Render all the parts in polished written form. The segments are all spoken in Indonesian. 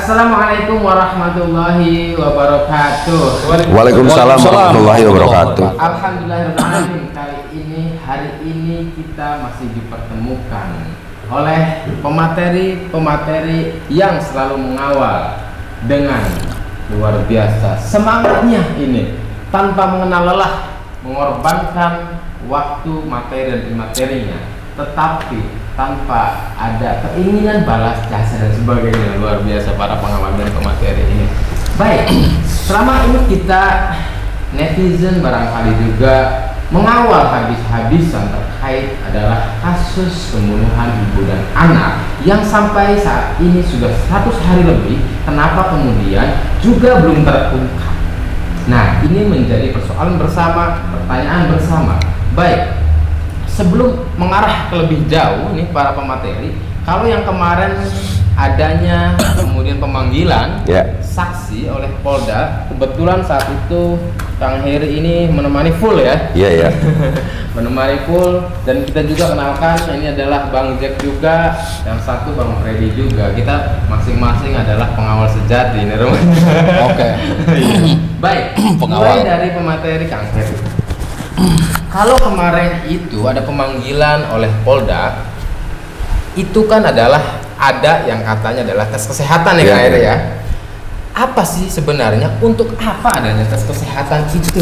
Assalamualaikum warahmatullahi wabarakatuh. Waalaikumsalam warahmatullahi wabarakatuh. Alhamdulillahirrahmanirrahim. Hari ini kita masih dipertemukan oleh pemateri yang selalu mengawal dengan luar biasa semangatnya ini, tanpa mengenal lelah, mengorbankan waktu materi dan imaterinya, tetapi tanpa ada keinginan balas jasa dan sebagainya. Luar biasa para pengawal dan pemateri ini. Baik, selama ini kita netizen barangkali juga mengawal habis-habisan terkait adalah kasus pembunuhan ibu dan anak yang sampai saat ini sudah 100 hari lebih. Kenapa kemudian juga belum terungkap? Nah, ini menjadi persoalan bersama, pertanyaan bersama. Baik, sebelum mengarah ke lebih jauh nih para pemateri, kalau yang kemarin adanya kemudian pemanggilan saksi oleh Polda, kebetulan saat itu Kang Heri ini menemani full ya. Iya. Menemani full, dan kita juga kenalkan ini adalah Bang Jack juga, yang satu Bang Freddy juga. Kita masing-masing adalah pengawal sejati ini rumahnya. Oke. Baik, mulai dari pemateri Kang Heri. Kalau kemarin itu ada pemanggilan oleh Polda, itu kan adalah ada yang katanya adalah tes kesehatan ya Kang Heri ya. Apa sih sebenarnya, untuk apa adanya tes kesehatan itu?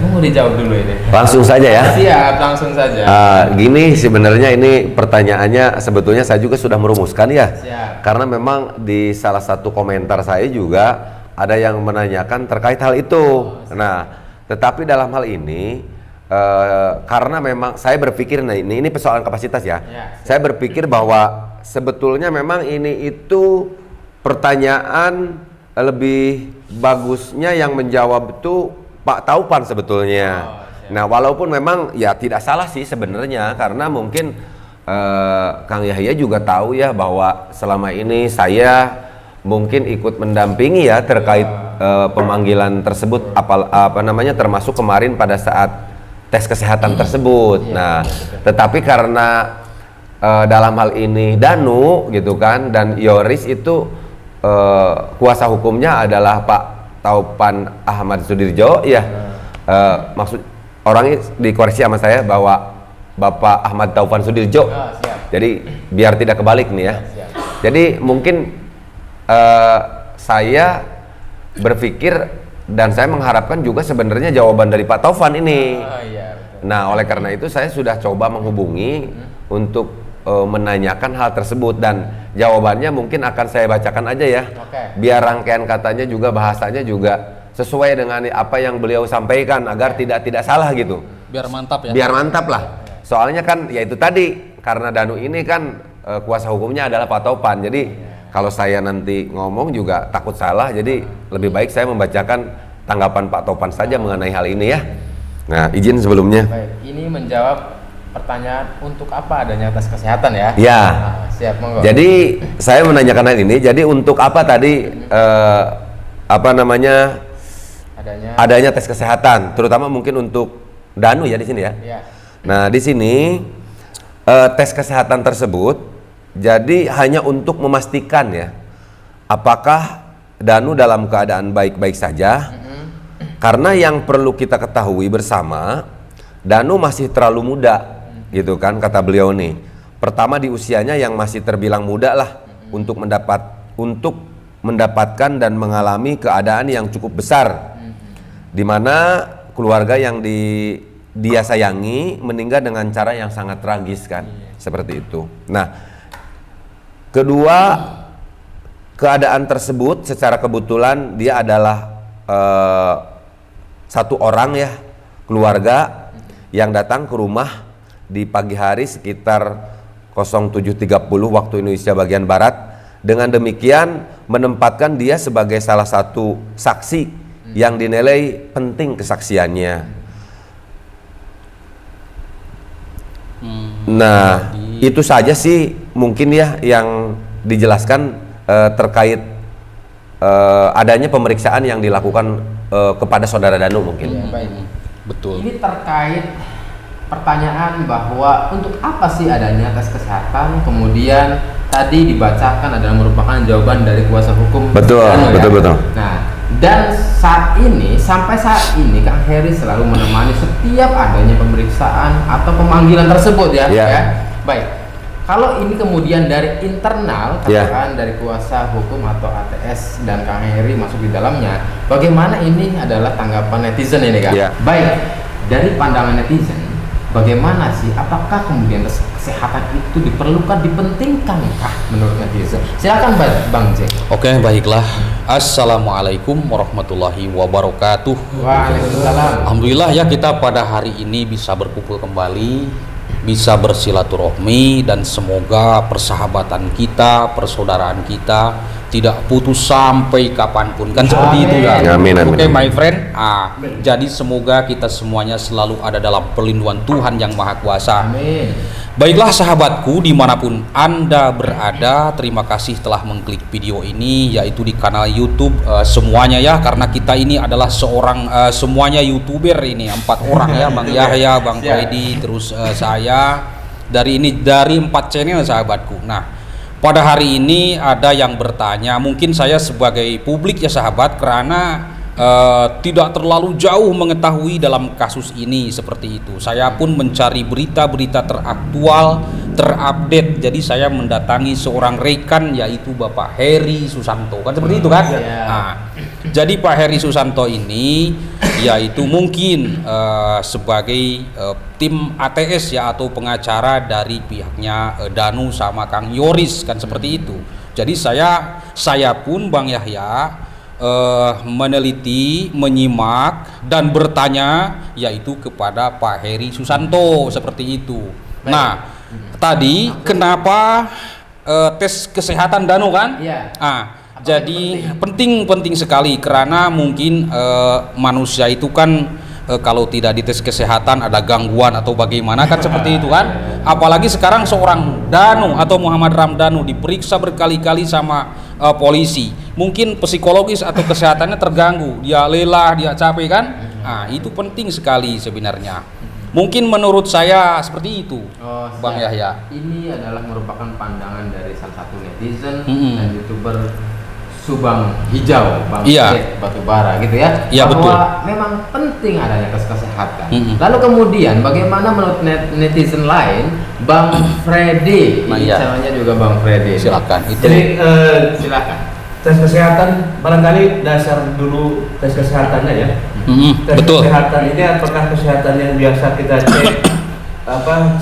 Mau dijawab dulu ini. Langsung saja ya. Siap, langsung saja. Gini sebenarnya ini pertanyaannya sebetulnya saya juga sudah merumuskan ya. Siap. Karena memang di salah satu komentar saya juga ada yang menanyakan terkait hal itu. Nah, tetapi dalam hal ini karena memang saya berpikir, nah ini persoalan kapasitas ya. Saya berpikir bahwa sebetulnya memang ini itu pertanyaan lebih bagusnya yang menjawab itu Pak Taufan sebetulnya. Nah, walaupun memang ya tidak salah sih sebenarnya, karena mungkin Kang Yahya juga tahu ya bahwa selama ini saya mungkin ikut mendampingi ya terkait pemanggilan tersebut, termasuk kemarin pada saat tes kesehatan tersebut. Nah, tetapi karena dalam hal ini Danu gitu kan, dan Yoris itu kuasa hukumnya adalah Pak Taufan Ahmad Sudirjo ya. Maksud orangnya dikoreksi sama saya bahwa Bapak Ahmad Taufan Sudirjo. Jadi biar tidak kebalik nih ya. Jadi mungkin saya berpikir dan saya mengharapkan juga sebenarnya jawaban dari Pak Taufan ini. Nah, oleh karena itu saya sudah coba menghubungi untuk menanyakan hal tersebut, dan jawabannya mungkin akan saya bacakan aja ya. Biar rangkaian katanya juga bahasanya juga sesuai dengan apa yang beliau sampaikan agar tidak salah gitu. Biar mantap ya. Biar mantap lah. Soalnya kan ya itu tadi, karena Danu ini kan kuasa hukumnya adalah Pak Taufan. Jadi kalau saya nanti ngomong juga takut salah, jadi lebih baik saya membacakan tanggapan Pak Taufan saja mengenai hal ini ya. Nah, izin sebelumnya. Baik, ini menjawab pertanyaan untuk apa adanya tes kesehatan ya? Ya. Siap, monggo. Jadi saya menanyakan hal ini. Jadi untuk apa tadi adanya tes kesehatan, terutama mungkin untuk Danu ya di sini ya. Nah, di sini tes kesehatan tersebut jadi hanya untuk memastikan ya apakah Danu dalam keadaan baik-baik saja. Karena yang perlu kita ketahui bersama, Danu masih terlalu muda, gitu kan kata beliau nih. Pertama di usianya yang masih terbilang muda lah untuk mendapatkan dan mengalami keadaan yang cukup besar, di mana keluarga yang dia sayangi meninggal dengan cara yang sangat tragis kan, seperti itu. Nah, kedua, keadaan tersebut secara kebetulan dia adalah satu orang ya, keluarga yang datang ke rumah di pagi hari sekitar 07.30 waktu Indonesia bagian Barat. Dengan demikian menempatkan dia sebagai salah satu saksi yang dinilai penting kesaksiannya. Nah, itu saja sih mungkin ya yang dijelaskan terkait adanya pemeriksaan yang dilakukan kepada saudara Danu mungkin. Baik. Betul. Ini terkait pertanyaan bahwa untuk apa sih adanya tes kesehatan, kemudian tadi dibacakan adalah merupakan jawaban dari kuasa hukum. Betul, betul. Nah, dan sampai saat ini Kang Heri selalu menemani setiap adanya pemeriksaan atau pemanggilan tersebut ya. Baik. Kalau ini kemudian dari internal, katakan dari kuasa hukum atau ATS dan Kang Heri masuk di dalamnya, bagaimana ini adalah tanggapan netizen ini Kang? Baik, dari pandangan netizen, bagaimana sih? Apakah kemudian kesehatan itu diperlukan, dipentingkankah menurut netizen? Silakan Bang J. Oke, baiklah. Assalamualaikum warahmatullahi wabarakatuh. Waalaikumsalam. Alhamdulillah ya, kita pada hari ini bisa berkumpul kembali, bisa bersilaturahmi, dan semoga persahabatan kita, persaudaraan kita tidak putus sampai kapanpun, kan seperti itu ya. Amin. Oke, my friend. Jadi semoga kita semuanya selalu ada dalam perlindungan Tuhan yang Maha Kuasa. Amin. Baiklah sahabatku, dimanapun Anda berada, terima kasih telah mengklik video ini, yaitu di kanal YouTube semuanya ya, karena kita ini adalah semuanya YouTuber ini, 4 orang ya, Bang Yahya, Bang Freddy, terus saya dari 4 channel sahabatku. Nah, pada hari ini ada yang bertanya, mungkin saya sebagai publik ya sahabat, karena tidak terlalu jauh mengetahui dalam kasus ini seperti itu. Saya pun mencari berita-berita teraktual, terupdate. Jadi saya mendatangi seorang rekan, yaitu Bapak Heri Susanto, kan seperti itu kan? Nah, jadi Pak Heri Susanto ini yaitu mungkin sebagai tim ATS ya, atau pengacara dari pihaknya Danu sama Kang Yoris, kan seperti itu. Jadi saya pun Bang Yahya meneliti, menyimak, dan bertanya yaitu kepada Pak Heri Susanto seperti itu. Nah, tadi kenapa tes kesehatan Danu kan? Jadi penting sekali, karena mungkin manusia itu kan kalau tidak dites kesehatan ada gangguan atau bagaimana, kan seperti itu kan. Apalagi sekarang seorang Danu atau Muhammad Ramdhanu diperiksa berkali-kali sama polisi, mungkin psikologis atau kesehatannya terganggu, dia lelah, dia capek kan. Nah, itu penting sekali sebenarnya. Mungkin menurut saya seperti itu, Bang Yahya. Ini adalah merupakan pandangan dari salah satu netizen dan YouTuber Subang Hijau, Bang Batubara gitu ya. Iya, bahwa betul. memang penting adanya tes kesehatan. Lalu kemudian bagaimana menurut netizen lain, Bang Freddy, ini channelnya juga Bang Freddy. Silakan. Jadi silakan. Tes kesehatan barangkali dasar dulu tes kesehatannya ya. Tes betul. kesehatan ini apakah kesehatan yang biasa kita cek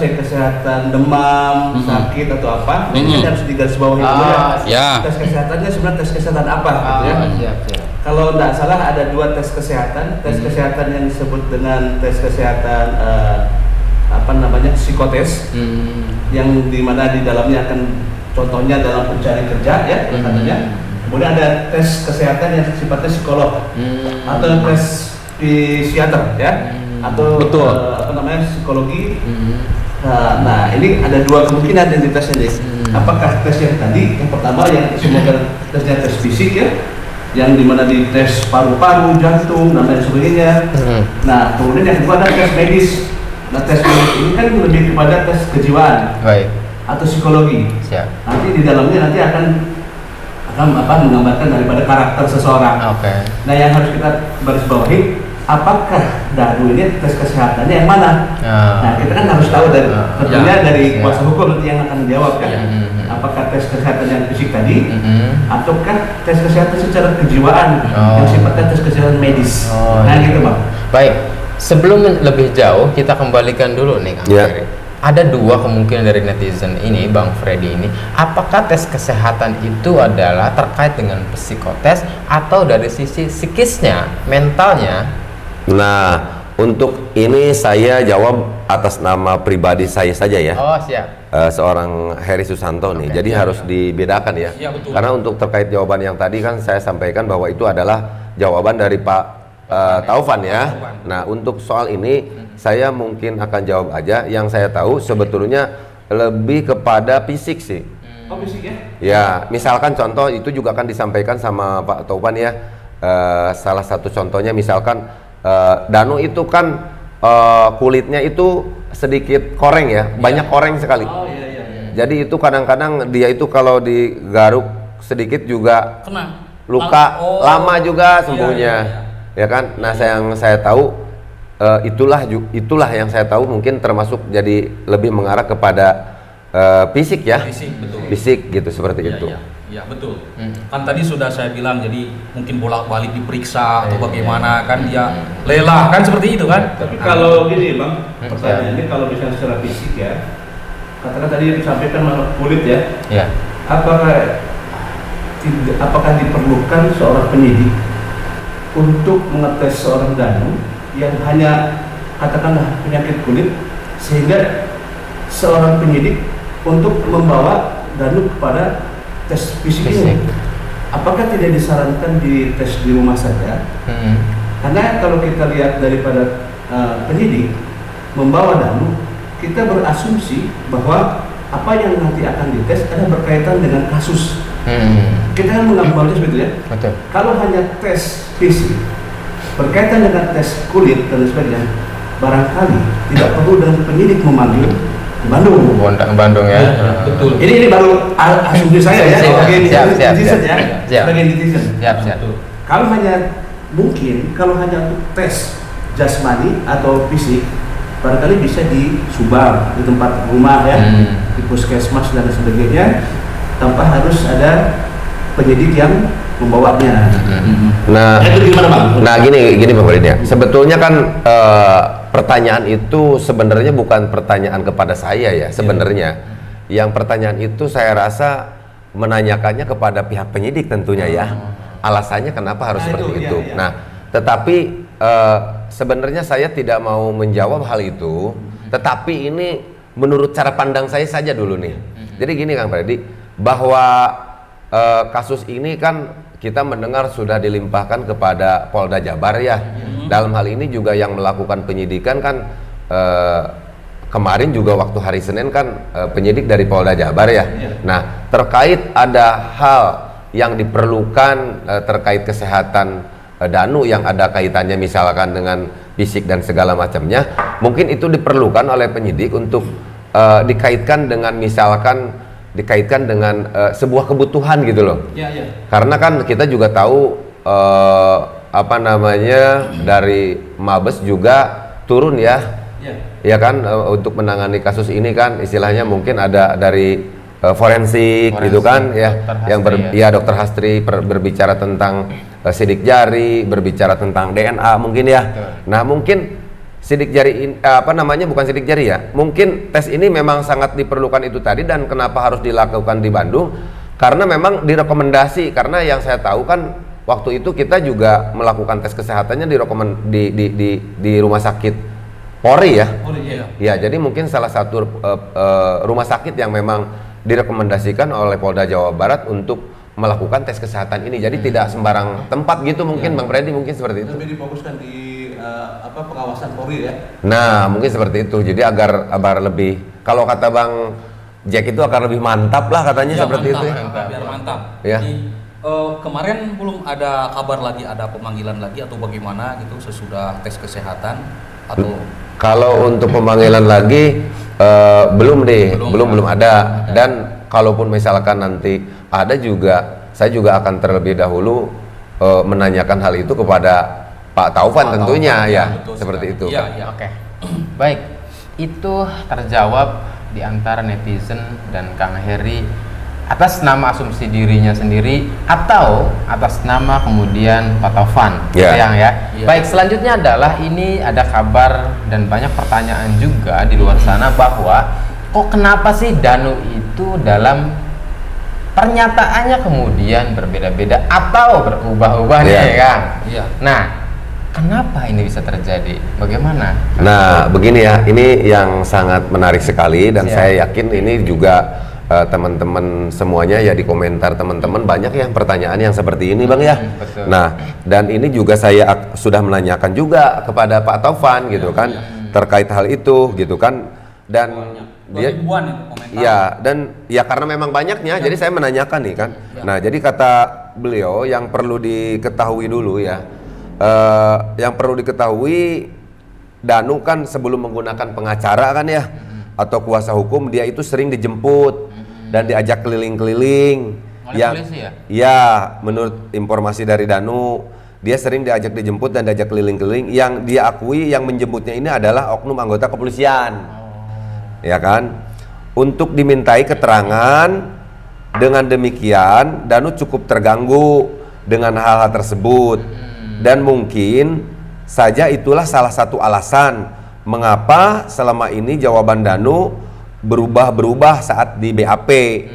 cek kesehatan demam, sakit atau apa? Ini harus digarisbawahi dulu ya. Tes kesehatannya sebenarnya tes kesehatan apa gitu ya. Kalau tidak salah ada 2 tes kesehatan. Tes kesehatan yang disebut dengan tes kesehatan psikotes, yang dimana di dalamnya akan contohnya dalam pencari kerja ya katanya. Kemudian ada tes kesehatan yang sifatnya psikolog atau tes psikiater ya, atau psikologi. Nah, ini ada 2 kemungkinan yang ditesnya nih. Apakah tes yang tadi, yang pertama yang semoga tesnya tes fisik ya, yang dimana dites paru-paru, jantung, dan lain sebagainya. Nah, kemudian yang kedua ada tes medis. Nah, tes medis ini kan lebih kepada tes kejiwaan atau psikologi. Nanti di dalamnya akan menggambarkan daripada karakter seseorang. Nah, yang harus kita garis bawahi, apakah Danu ini tes kesehatannya yang mana? Nah, kita kan harus tahu tentunya dari kuasa hukum nanti yang akan menjawab kan. Apakah tes kesehatan yang fisik tadi, ataukah tes kesehatan secara kejiwaan yang sifatnya tes kesehatan medis? Nah, gitu Bang. Baik, sebelum lebih jauh kita kembalikan dulu nih Kang Ferry. Ada 2 kemungkinan dari netizen ini, Bang Freddy ini. Apakah tes kesehatan itu adalah terkait dengan psikotes atau dari sisi psikisnya, mentalnya? Nah, untuk ini saya jawab atas nama pribadi saya saja ya. Siap. Seorang Heri Susanto nih. Jadi harus dibedakan ya. Karena untuk terkait jawaban yang tadi kan saya sampaikan bahwa itu adalah jawaban dari Pak Taufan ya. Nah, untuk soal ini saya mungkin akan jawab aja. Yang saya tahu sebetulnya lebih kepada fisik sih. Fisik ya? Ya, misalkan contoh itu juga akan disampaikan sama Pak Taufan ya. Salah satu contohnya misalkan Danu itu kan kulitnya itu sedikit koreng ya, banyak koreng sekali. Jadi itu kadang-kadang dia itu kalau digaruk sedikit juga Kena. luka Oh. lama juga sembuhnya, Iya. ya kan? Nah, yang saya tahu itulah yang saya tahu mungkin termasuk jadi lebih mengarah kepada fisik ya, Fisik, betul. fisik gitu seperti Iya, itu. iya, iya, betul. Kan tadi sudah saya bilang, jadi mungkin bolak-balik diperiksa atau bagaimana kan dia lelah kan seperti itu kan. Tapi kalau gini bang, pertanyaannya kalau misalnya secara fisik ya, katakan tadi yang disampaikan masalah kulit ya, Ya. apakah diperlukan seorang penyidik untuk mengetes seorang Danu yang hanya katakanlah penyakit kulit, sehingga seorang penyidik untuk membawa Danu kepada tes fisik ini? Apakah tidak disarankan di tes di rumah saja? Karena kalau kita lihat daripada penyidik membawa Danu, kita berasumsi bahwa apa yang nanti akan dites ada berkaitan dengan kasus. Kita kan mengambilnya seperti itu ya. Betul. Kalau hanya tes fisik berkaitan dengan tes kulit dan sebagainya, barangkali tidak perlu dengan penyidik memanggil ke Bandung. Bandung ya. Betul. Ini baru asumsi saya ya, sebagai netizen ya, siap. sebagai netizen. Siap. Kalau hanya kalau hanya untuk tes jasmani atau fisik, barangkali bisa di Subang, di tempat rumah ya, di puskesmas dan sebagainya, tanpa harus ada penyidik yang membawanya. Nah, Itu gimana bang? nah gini Bang Farid ya. Sebetulnya kan pertanyaan itu sebenarnya bukan pertanyaan kepada saya ya. Sebenarnya yang pertanyaan itu saya rasa menanyakannya kepada pihak penyidik tentunya ya. Alasannya kenapa harus seperti itu. Nah, tetapi sebenarnya saya tidak mau menjawab hal itu. Tetapi ini menurut cara pandang saya saja dulu nih. Jadi gini Kang Freddy, bahwa kasus ini kan kita mendengar sudah dilimpahkan kepada Polda Jabar ya. Dalam hal ini juga yang melakukan penyidikan kan kemarin juga waktu hari Senin kan penyidik dari Polda Jabar ya. Nah, terkait ada hal yang diperlukan terkait kesehatan Danu yang ada kaitannya misalkan dengan fisik dan segala macamnya, mungkin itu diperlukan oleh penyidik untuk dikaitkan dengan sebuah kebutuhan gitu loh. Karena kan kita juga tahu dari Mabes juga turun ya. Ya kan untuk menangani kasus ini kan istilahnya mungkin ada dari forensik gitu kan ya, Dr. Hastri berbicara tentang sidik jari, berbicara tentang DNA mungkin ya. Nah, mungkin sidik jari bukan sidik jari ya. Mungkin tes ini memang sangat diperlukan itu tadi, dan kenapa harus dilakukan di Bandung? Karena memang direkomendasi, karena yang saya tahu kan waktu itu kita juga melakukan tes kesehatannya di rumah sakit Polri ya. Ya, jadi mungkin salah satu rumah sakit yang memang direkomendasikan oleh Polda Jawa Barat untuk melakukan tes kesehatan ini. Jadi tidak sembarang tempat gitu mungkin Bang Freddy, mungkin seperti itu. Lebih difokuskan di pengawasan Polri ya. Nah, mungkin seperti itu. Jadi agar lebih, kalau kata Bang Jack itu akan lebih mantap lah katanya, seperti itu ya. Biar mantap. Ya. Jadi, kemarin belum ada kabar lagi, ada pemanggilan lagi atau bagaimana gitu sesudah tes kesehatan atau? Kalau untuk pemanggilan lagi belum ada. Dan kalaupun misalkan nanti ada juga, saya juga akan terlebih dahulu menanyakan hal itu kepada Pak Taufan tentunya ya, seperti itu. Iya. Oke. Baik, itu terjawab di antara netizen dan Kang Heri atas nama asumsi dirinya sendiri atau atas nama kemudian Pak Taufan, sayang ya. Baik, selanjutnya adalah ini ada kabar dan banyak pertanyaan juga di luar sana bahwa kok kenapa sih Danu itu dalam pernyataannya kemudian berbeda-beda atau berubah-ubah nih Kang. Nah, kenapa ini bisa terjadi? Bagaimana? Nah, begini ya, ini yang sangat menarik sekali dan saya yakin ini juga teman-teman semuanya ya, di komentar teman-teman banyak yang pertanyaan yang seperti ini Bang ya. Betul. Nah, dan ini juga saya sudah menanyakan juga kepada Pak Taufan gitu kan, terkait hal itu gitu kan, dan dia dan ya karena memang banyaknya jadi saya menanyakan nih kan. Nah, jadi kata beliau yang perlu diketahui dulu ya, yang perlu diketahui Danu kan sebelum menggunakan pengacara kan ya, atau kuasa hukum, dia itu sering dijemput dan diajak keliling-keliling. Oleh polisi ya? Iya, menurut informasi dari Danu, dia sering dijemput dan diajak keliling-keliling. Yang dia akui yang menjemputnya ini adalah oknum anggota kepolisian. Ya kan? Untuk dimintai keterangan. Dengan demikian, Danu cukup terganggu dengan hal-hal tersebut. Dan mungkin saja itulah salah satu alasan mengapa selama ini jawaban Danu berubah-berubah saat di BAP,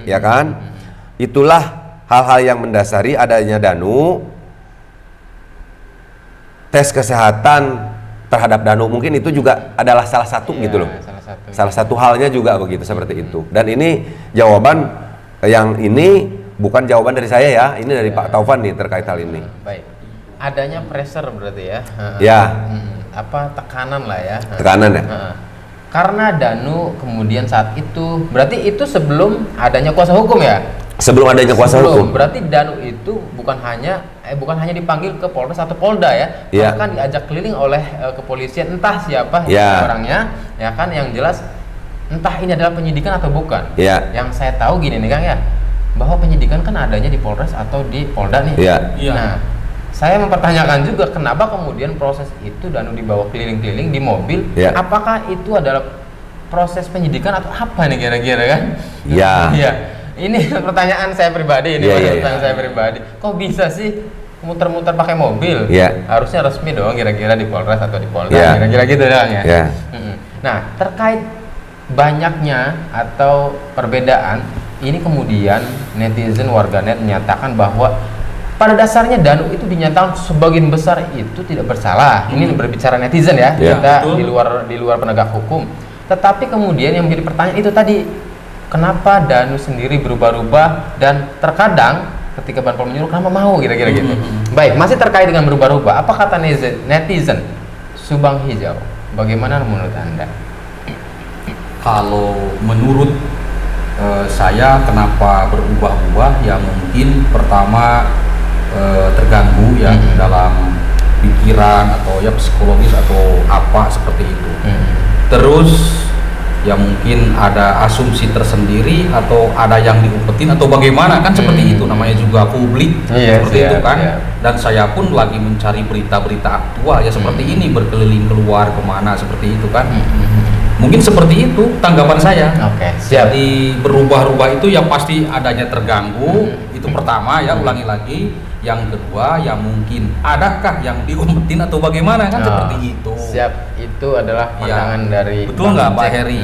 ya kan? Itulah hal-hal yang mendasari adanya Danu tes kesehatan terhadap Danu. Mungkin itu juga adalah salah satu gitu loh. Salah satu halnya juga begitu, seperti itu. Dan ini jawaban yang ini bukan jawaban dari saya ya, ini dari Pak Taufan nih terkait hal ini. Baik. Adanya pressure berarti ya. Ya. Apa tekanan lah ya. Tekanan ya. Karena Danu kemudian saat itu, berarti itu sebelum adanya kuasa hukum ya? Sebelum adanya kuasa hukum. Berarti Danu itu bukan hanya dipanggil ke Polres atau Polda ya, bahkan diajak keliling oleh kepolisian, entah siapa orangnya, ya kan, yang jelas entah ini adalah penyidikan atau bukan. Yang saya tahu gini nih Kang ya, bahwa penyidikan kan adanya di Polres atau di Polda nih. Nah, saya mempertanyakan juga kenapa kemudian proses itu Danu dibawa keliling-keliling di mobil, apakah itu adalah proses penyidikan atau apa nih kira-kira kan? Iya. Ini pertanyaan saya pribadi ini, pertanyaan saya pribadi. Kok bisa sih muter-muter pakai mobil? Harusnya resmi dong kira-kira di Polres atau di Polda, kira-kira gitu dong ya. Nah, terkait banyaknya atau perbedaan ini, kemudian netizen warganet menyatakan bahwa pada dasarnya Danu itu dinyatakan sebagian besar itu tidak bersalah. Ini berbicara netizen ya, kita di luar penegak hukum. Tetapi kemudian yang menjadi pertanyaan itu tadi, kenapa Danu sendiri berubah-ubah dan terkadang ketika Banpol menyuruh kenapa mau kira-kira gitu. Baik, masih terkait dengan berubah-ubah, apa kata netizen Subang Hijau? Bagaimana menurut Anda? Kalau menurut saya kenapa berubah-ubah, ya mungkin pertama terganggu ya dalam pikiran atau ya psikologis atau apa seperti itu. Terus ya mungkin ada asumsi tersendiri atau ada yang diumpetin atau bagaimana kan, seperti itu, namanya juga publik seperti itu kan. Dan saya pun lagi mencari berita-berita aktual ya seperti ini, berkeliling keluar kemana seperti itu kan. Mungkin seperti itu tanggapan saya. Jadi berubah-ubah itu yang pasti adanya terganggu, itu pertama ya, ulangi lagi. Yang kedua ya mungkin adakah yang diumpetin atau bagaimana kan, seperti itu. Siap, itu adalah pandangan dari betul nggak Pak Heri?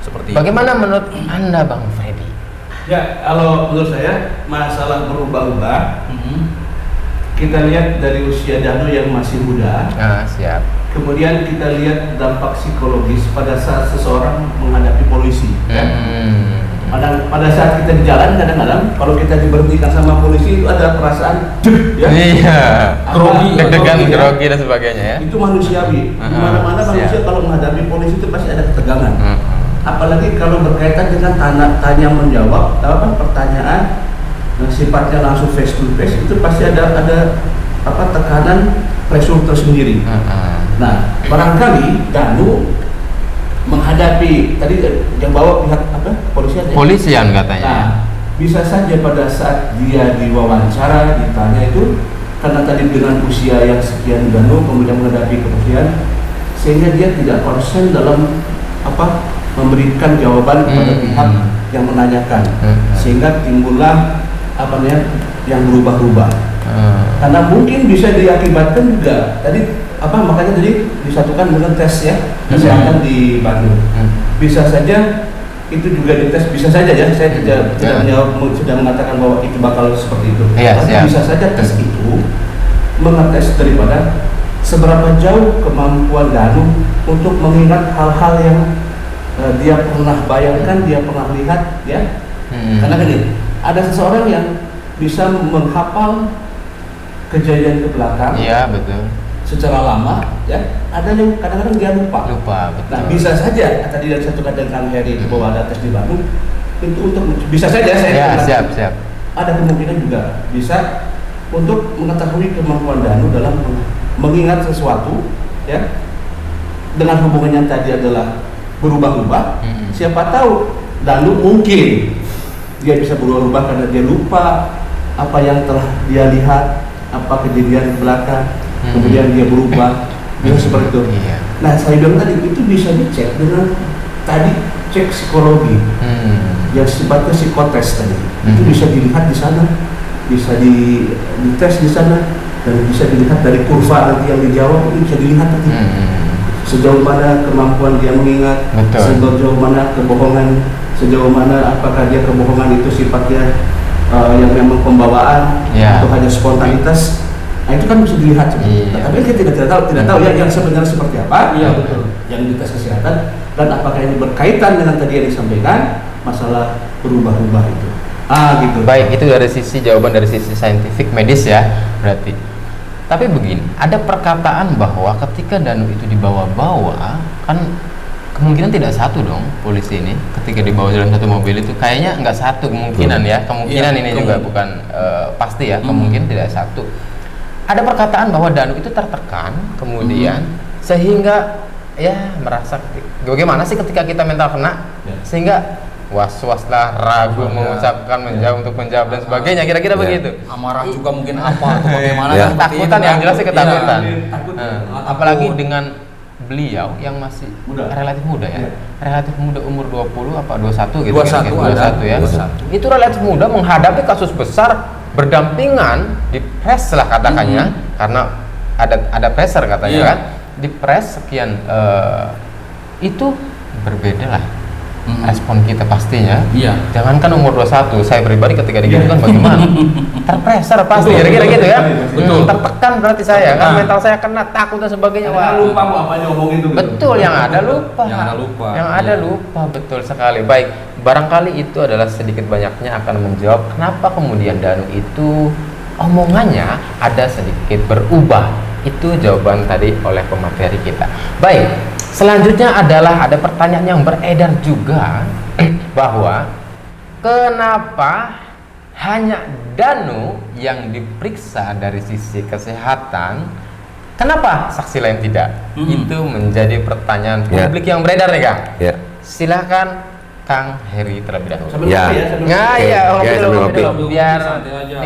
Seperti bagaimana menurut Anda Bang Freddy? Ya, kalau menurut saya masalah berubah-ubah, kita lihat dari usia Danu yang masih muda. Siap. Kemudian kita lihat dampak psikologis pada saat seseorang menghadapi polisi. Pada saat kita di jalan, kadang-kadang kalau kita diberhentikan sama polisi itu ada perasaan grogi, deg-degan, grogi dan sebagainya ya. Itu manusiawi. Di mana-mana manusia kalau menghadapi polisi itu pasti ada ketegangan. Apalagi kalau berkaitan dengan tanya menjawab, pertanyaan yang sifatnya langsung face to face, itu pasti ada tekanan, pressure tersendiri. Nah, barangkali Danu menghadapi tadi yang bawa pihak polisian katanya. Nah, bisa saja pada saat dia diwawancara ditanya itu, karena tadi dengan usia yang sekian Danu kemudian menghadapi kepolisian, sehingga dia tidak konsen dalam memberikan jawaban kepada pihak yang menanyakan, sehingga timbullah yang berubah-ubah. Karena mungkin bisa diakibatkan juga makanya tadi disatukan dengan tes ya kesehatan di Bandung. Bisa saja itu juga dites, bisa saja ya, saya tidak sudah mengatakan bahwa itu bakal seperti itu. Tapi bisa saja tes itu mengetes daripada seberapa jauh kemampuan Danu untuk mengingat hal-hal yang dia pernah bayangkan, dia pernah lihat ya. Karena gini, ada seseorang yang bisa menghafal kejadian ke belakang. Iya, betul. Secara lama ya, ada yang kadang-kadang dia lupa, betul. Nah, bisa saja tadi yang satu kata Kang Heri itu bahwa ada tes di Bandung itu untuk bisa saja saya siap. Ada kemungkinan juga bisa untuk mengetahui kemampuan Danu dalam mengingat sesuatu ya, dengan hubungannya tadi adalah berubah-ubah, siapa tahu Danu mungkin dia bisa berubah-ubah karena dia lupa apa yang telah dia lihat, apa kejadian di belakang, kemudian dia berubah, dia seperti itu. Iya. Nah, saya bilang tadi itu bisa dicek dengan tadi cek psikologi yang sifatnya psikotes tadi. Itu bisa dilihat di sana, bisa dites di sana, dan bisa dilihat dari kurva nanti yang dijawab, itu bisa dilihat tadi. Sejauh mana kemampuan dia mengingat, sejauh mana kebohongan, sejauh mana apakah dia kebohongan itu sifatnya yang memang pembawaan atau hanya spontanitas. Nah, itu kan bisa dilihat. Tapi kita tidak tahu ya yang sebenarnya seperti apa. Iya, betul. Yang di tes kesehatan, dan apakah ini berkaitan dengan tadi yang disampaikan masalah berubah-ubah itu. Gitu. Baik, itu dari sisi jawaban dari sisi saintifik medis ya, berarti. Tapi begini, ada perkataan bahwa ketika Danu itu dibawa-bawa, kan kemungkinan tidak satu dong polisi ini ketika dibawa dalam satu mobil itu, kayaknya nggak satu kemungkinan ya, kemungkinan ini juga bukan pasti ya, kemungkinan tidak satu. Ada perkataan bahwa Danu itu tertekan kemudian sehingga ya merasa bagaimana sih ketika kita mental kena sehingga was-was lah, ragu mengucapkan, menjawab untuk menjawab dan sebagainya, kira-kira begitu. Amarah juga mungkin apa atau bagaimana? Ketakutan yang jelas sih ketakutan. Apalagi dengan beliau yang masih relatif muda ya. Relatif muda, umur 20 apa 21 gitu. 21 ya. 21. Itu relatif muda menghadapi kasus besar berdampingan di press lah katakannya, karena ada presser katanya kan. Di press sekian itu berbeda lah. Respon kita pastinya. Jangankan umur 21, saya pribadi ketika digitu kan bagaimana? Terpreser pasti, kira-kira gitu ya. Tertekan berarti saya kan, mental saya kena, takut dan sebagainya. Wah, lupa mau apa diomongin itu. Betul, yang ada lupa. Betul sekali. Baik, barangkali itu adalah sedikit banyaknya akan menjawab kenapa kemudian Danu itu omongannya ada sedikit berubah. Itu jawaban tadi oleh pemateri kita. Baik, selanjutnya adalah ada pertanyaan yang beredar juga bahwa kenapa hanya Danu yang diperiksa dari sisi kesehatan, kenapa saksi lain tidak? Itu menjadi pertanyaan publik yang beredar nih Kang. Silakan Kang Heri terlebih dahulu. Ya, biar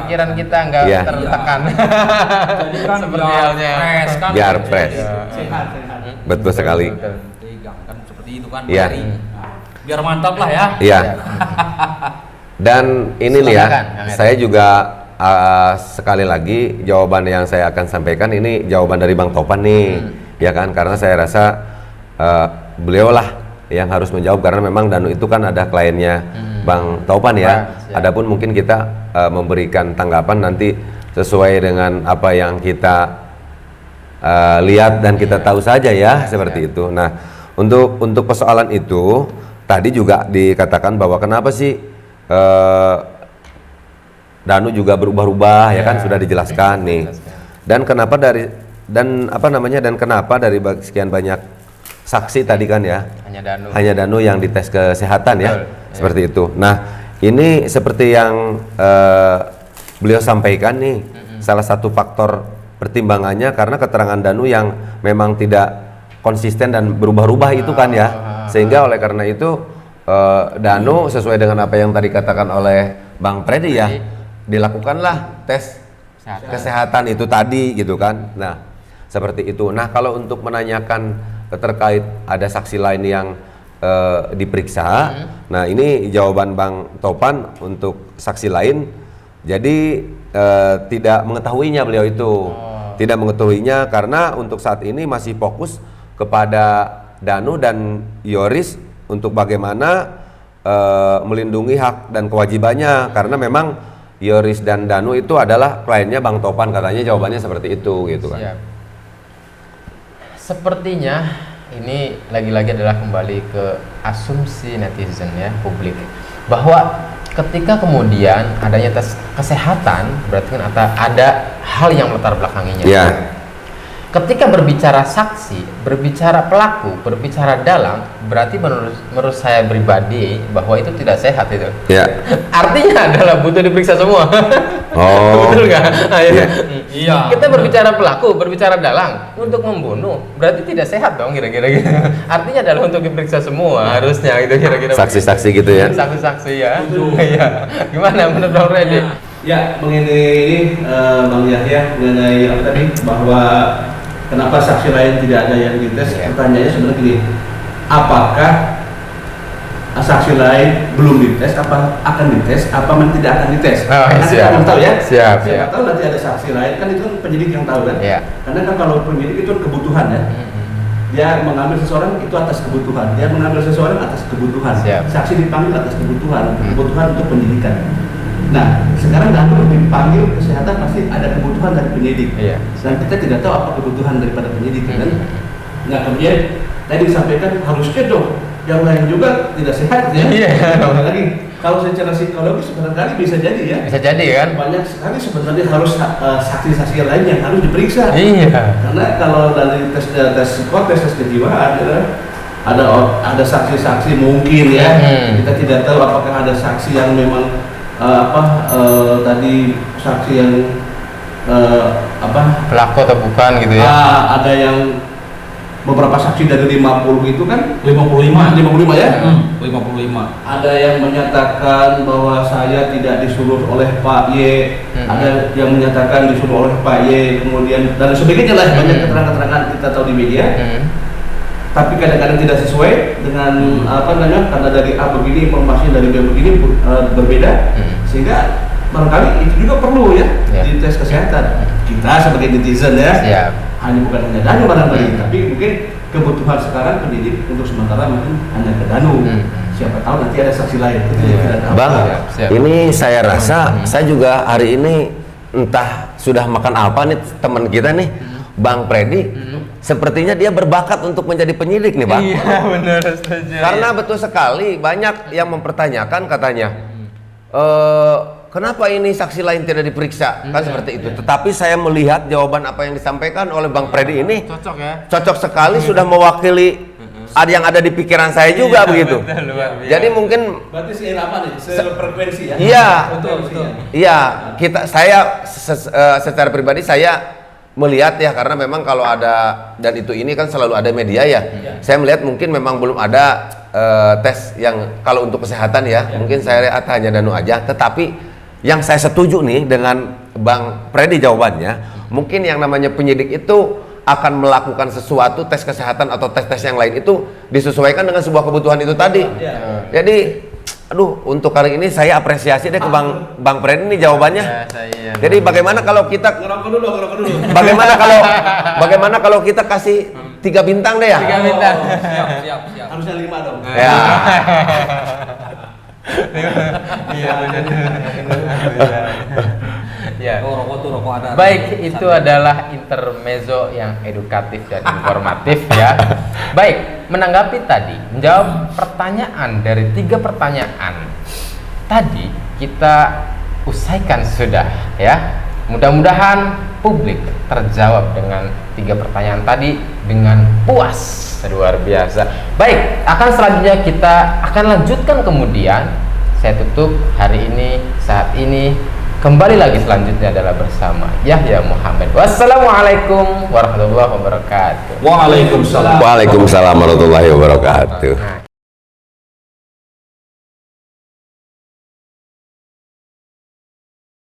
pikiran kita nggak tertekan. Jadi kan seperti halnya biar fresh. Sehat. Betul sekali. Tegang kan seperti itu kan. Iya. Biar mantap lah ya. Iya. Dan ini nih ya, saya juga sekali lagi jawaban yang saya akan sampaikan ini jawaban dari Bang Topan nih, ya kan? Karena saya rasa beliau lah yang harus menjawab karena memang Danu itu kan ada kliennya Bang Topan ya. Adapun mungkin kita memberikan tanggapan nanti sesuai dengan apa yang kita lihat dan kita tahu saja ya, seperti itu. Nah, untuk persoalan itu tadi juga dikatakan bahwa kenapa sih Danu juga berubah-ubah ya kan, sudah dijelaskan nih. Dan kenapa dari sekian banyak saksi tadi kan ya, hanya Danu yang dites kesehatan ya, seperti itu. Nah, ini seperti yang beliau sampaikan nih, salah satu faktor pertimbangannya karena keterangan Danu yang memang tidak konsisten dan berubah-ubah itu kan ya, sehingga oleh karena itu Danu sesuai dengan apa yang tadi katakan oleh Bang Freddy ya, dilakukanlah tes kesehatan itu tadi gitu kan. Nah, seperti itu. Nah, kalau untuk menanyakan terkait ada saksi lain yang diperiksa, nah ini jawaban Bang Topan untuk saksi lain. Jadi tidak mengetahuinya beliau itu, tidak mengetahuinya karena untuk saat ini masih fokus kepada Danu dan Yoris untuk bagaimana melindungi hak dan kewajibannya, karena memang Yoris dan Danu itu adalah kliennya Bang Topan, katanya jawabannya seperti itu gitu kan. Siap. Sepertinya ini lagi-lagi adalah kembali ke asumsi netizen ya, publik, bahwa ketika kemudian adanya tes kesehatan berarti kan ada hal yang melatar belakanginya. ketika berbicara saksi, berbicara pelaku, berbicara dalang, berarti menurut saya pribadi bahwa itu tidak sehat itu. Ya. Artinya adalah butuh diperiksa semua. Oh. Betul nggak? Iya. Iya. Kita berbicara pelaku, berbicara dalang untuk membunuh, berarti tidak sehat dong kira-kira gitu. Artinya adalah untuk diperiksa semua harusnya gitu kira-kira. Saksi-saksi gitu ya. Saksi-saksi ya. Iya. Gimana menurut Bang Freddy? Ya, mengenai ini Bang Yahya mengenai apa tadi bahwa kenapa saksi lain tidak ada yang dites? Ya. Pertanyaannya sebenarnya gini, apakah saksi lain belum dites, apa akan dites, apa tidak akan dites? Oh, Karena kita siap. belum tahu ya. Siap, Siapa siap. tahu nanti ada saksi lain, kan itu penyidik yang tahu kan? Iya. Karena kan kalau penyidik itu kebutuhan ya. Dia mengambil seseorang itu atas kebutuhan, dia mengambil seseorang atas kebutuhan. Siap. Saksi dipanggil atas kebutuhan, kebutuhan untuk penyidikan. Nah, sekarang Danu dipanggil kesehatan pasti ada kebutuhan dari penyidik. Iya. Dan kita tidak tahu apa kebutuhan daripada penyidik kan. Nah, kemudian tadi disampaikan harusnya dong yang lain juga tidak sehat ya. Iya. Lagi kalau secara psikologis sebenarnya bisa jadi ya. Bisa jadi kan? Banyak sekali sebenarnya harus saksi-saksi lain yang harus diperiksa. Iya. Karena kalau dari tes psikotes, tes kejiwaan ada saksi-saksi mungkin ya. Kita tidak tahu apakah ada saksi yang memang tadi saksi yang Pelaku atau bukan gitu ya? ada yang beberapa saksi dari 50 itu kan 55 ya. 55. Ada yang menyatakan bahwa saya tidak disuruh oleh Pak Y, ada yang menyatakan disuruh oleh Pak Y, kemudian dan sebagainya lah, banyak keterangan-keterangan kita tahu di media. Tapi kadang-kadang tidak sesuai dengan karena dari A begini, informasi dari B begini berbeda, sehingga barangkali itu juga perlu ya di tes kesehatan. Kita sebagai netizen ya, bukan hanya Danu barangkali, tapi mungkin kebutuhan sekarang pendidik untuk sementara mungkin hanya ke Danu. Siapa tahu nanti ada saksi lain. Tidak tahu. Bang, ini saya rasa saya juga hari ini entah sudah makan apa nih teman kita nih, Bang Freddy. Sepertinya dia berbakat untuk menjadi penyidik nih, Bang. Iya, benar, setuju. Karena betul sekali banyak yang mempertanyakan katanya, kenapa ini saksi lain tidak diperiksa? Kan seperti itu. Tetapi saya melihat jawaban apa yang disampaikan oleh Bang Freddy ini Cocok ya? cocok sekali, sudah mewakili yang ada di pikiran saya juga begitu. Betul, luar biasa. Jadi mungkin Berarti seirama nih, sefrekuensi ya. Iya. Betul. Iya, saya secara pribadi saya melihat ya, karena memang kalau ada, dan ini kan selalu ada media ya. Saya melihat mungkin memang belum ada tes yang kalau untuk kesehatan ya. Mungkin saya lihat hanya Danu aja. Tetapi yang saya setuju nih dengan Bang Freddy jawabannya, mungkin yang namanya penyidik itu akan melakukan sesuatu tes kesehatan atau tes-tes yang lain itu disesuaikan dengan sebuah kebutuhan itu tadi. Jadi untuk kali ini saya apresiasi deh ke Bang Freddy ini jawabannya. Jadi bagaimana kalau kita Ngerokok dulu. Bagaimana kalau kita kasih 3 bintang deh ya? 3 bintang. Siap. Harusnya 5 dong. Ya. Iya, benar. Ya. Oh, rokok tuh rokok ada. Baik, itu adalah intermezzo yang edukatif dan informatif ya. Baik, menanggapi tadi, menjawab pertanyaan dari 3 pertanyaan tadi kita usaikan sudah ya. Mudah-mudahan publik terjawab dengan 3 pertanyaan tadi dengan puas, luar biasa. Baik, akan selanjutnya kita akan lanjutkan kemudian. Saya tutup hari ini, saat ini. Kembali lagi selanjutnya adalah bersama Yahya Muhammad. Wassalamualaikum warahmatullahi wabarakatuh. Waalaikumsalam. Waalaikumsalam warahmatullahi wabarakatuh.